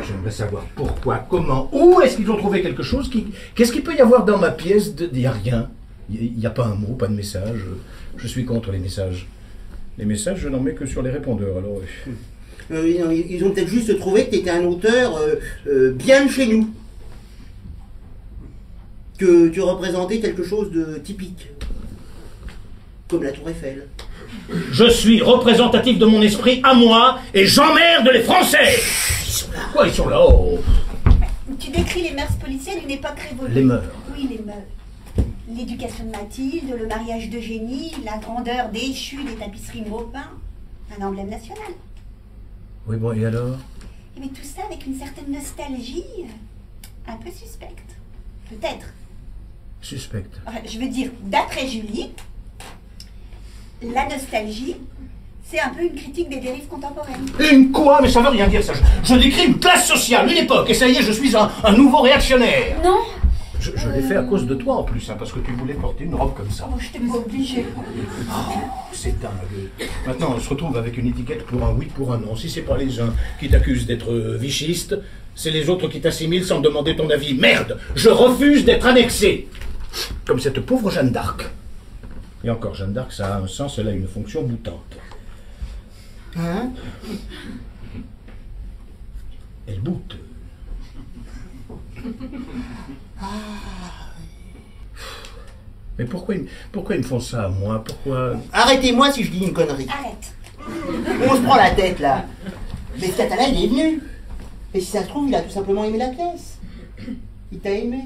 J'aimerais savoir pourquoi, comment, où est-ce qu'ils ont trouvé quelque chose qui... Qu'est-ce qu'il peut y avoir dans ma pièce? Il n'y a rien. Il n'y a pas un mot, pas de message. Je suis contre les messages. Les messages, je n'en mets que sur les répondeurs, alors... Ils ont peut-être juste trouvé que tu étais un auteur bien de chez nous. Que tu représentais quelque chose de typique. Comme la Tour Eiffel. Je suis représentatif de mon esprit à moi et j'emmerde les Français. Ils sont là. Quoi, ils sont là? Oh. Tu décris les mœurs policières d'une époque révolue. Les mœurs. Oui, les mœurs. L'éducation de Mathilde, le mariage d'Eugénie, la grandeur déchue des tapisseries Maupin, un emblème national. Oui, bon, et alors? Mais tout ça avec une certaine nostalgie, un peu suspecte. Peut-être. Suspecte. Enfin, je veux dire, d'après Julie, la nostalgie, c'est un peu une critique des dérives contemporaines. Une quoi? Mais ça veut rien dire, ça. Je décris une classe sociale, une époque, et ça y est, je suis un nouveau réactionnaire. Non. Je l'ai fait à cause de toi en plus, hein, parce que tu voulais porter une robe comme ça. Oh, je t'ai pas obligée. Oh, c'est dingue. Maintenant, on se retrouve avec une étiquette pour un oui, pour un non. Si c'est pas les uns qui t'accusent d'être vichiste, c'est les autres qui t'assimilent sans demander ton avis. Merde! Je refuse d'être annexé! Comme cette pauvre Jeanne d'Arc. Et encore, Jeanne d'Arc, ça a un sens, elle a une fonction boutante. Hein? Elle boute. Mais pourquoi ils me font ça à moi? Pourquoi? Arrêtez-moi si je dis une connerie. Arrête. On se prend la tête là. Mais ce catalan, il est venu. Et si ça se trouve, il a tout simplement aimé la pièce. Il t'a aimé.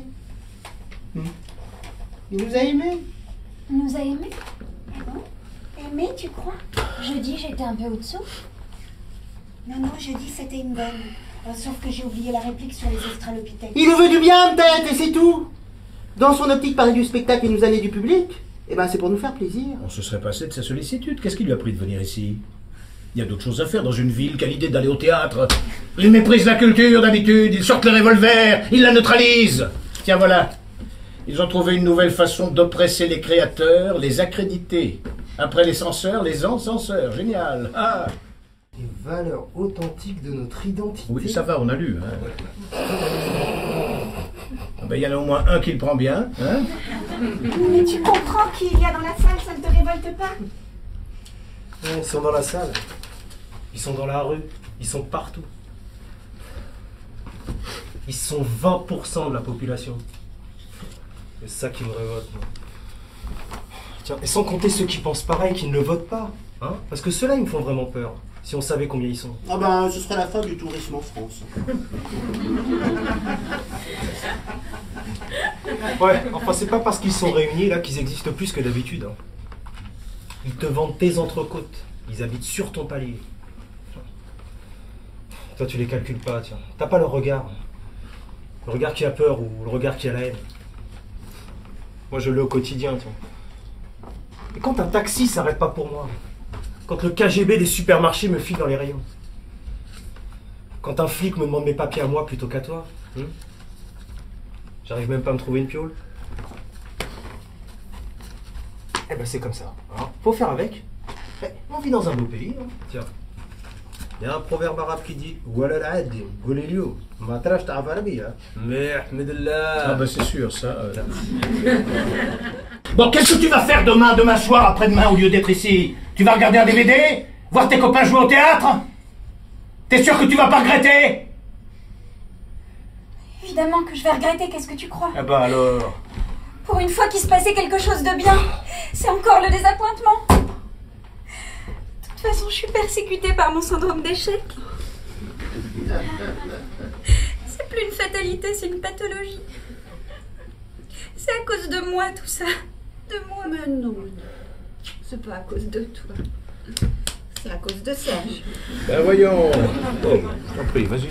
Il nous a aimés. Il nous a aimés? Ah bon? Aimé, tu crois? Jeudi, j'étais un peu au-dessous. Non, jeudi, c'était une bonne. Sauf que j'ai oublié la réplique sur les australopithèques. Il nous veut du bien, peut-être, et c'est tout. Dans son optique parler du spectacle et nous amener du public, eh ben c'est pour nous faire plaisir. On se serait passé de sa sollicitude. Qu'est-ce qui lui a pris de venir ici? Il y a d'autres choses à faire dans une ville qu'à l'idée d'aller au théâtre. Il méprise la culture d'habitude, ils sortent le revolver, ils la neutralisent. Tiens, voilà. Ils ont trouvé une nouvelle façon d'oppresser les créateurs, les accréditer. Après les censeurs, les encenseurs. Génial. Ah. Les valeurs authentiques de notre identité. Oui, ça va, on a lu. Hein. Ah ben, y en a au moins un qui le prend bien. Hein. Mais tu comprends qui il y a dans la salle, ça ne te révolte pas? Ouais, ils sont dans la salle. Ils sont dans la rue. Ils sont partout. Ils sont 20% de la population. C'est ça qui me révolte, moi. Tiens, et sans compter ceux qui pensent pareil, qui ne le votent pas. Hein? Parce que ceux-là, ils me font vraiment peur. Si on savait combien ils sont. Ah ben, ce serait la fin du tourisme en France. Ouais, enfin, c'est pas parce qu'ils sont réunis, là, qu'ils existent plus que d'habitude. Hein. Ils te vendent tes entrecôtes. Ils habitent sur ton palier. Toi, tu les calcules pas, tiens. T'as pas leur regard. Le regard qui a peur ou le regard qui a la haine. Moi, je l'ai au quotidien, tiens. Et quand un taxi s'arrête pas pour moi, quand le KGB des supermarchés me file dans les rayons, quand un flic me demande mes papiers à moi plutôt qu'à toi, j'arrive même pas à me trouver une piole. Eh ben c'est comme ça. Hein. Faut faire avec. Eh, on vit dans un beau pays. Hein. Tiens. Il y a un proverbe arabe qui dit Wala al-addi, Goulilio, matrash ta'af arabi. Mais Ahmedallah. Ah ben c'est sûr, ça. Bon, qu'est-ce que tu vas faire demain soir, après-demain, au lieu d'être ici? Tu vas regarder un DVD? Voir tes copains jouer au théâtre? T'es sûr que tu vas pas regretter? Évidemment que je vais regretter, qu'est-ce que tu crois? Ah ben alors. Pour une fois qu'il se passait quelque chose de bien, c'est encore le désappointement. De toute façon, je suis persécutée par mon syndrome d'échec. C'est plus une fatalité, c'est une pathologie. C'est à cause de moi tout ça. De moi. Mais non, c'est pas à cause de toi. C'est à cause de Serge. Ben voyons. Oh, je t'en prie, vas-y.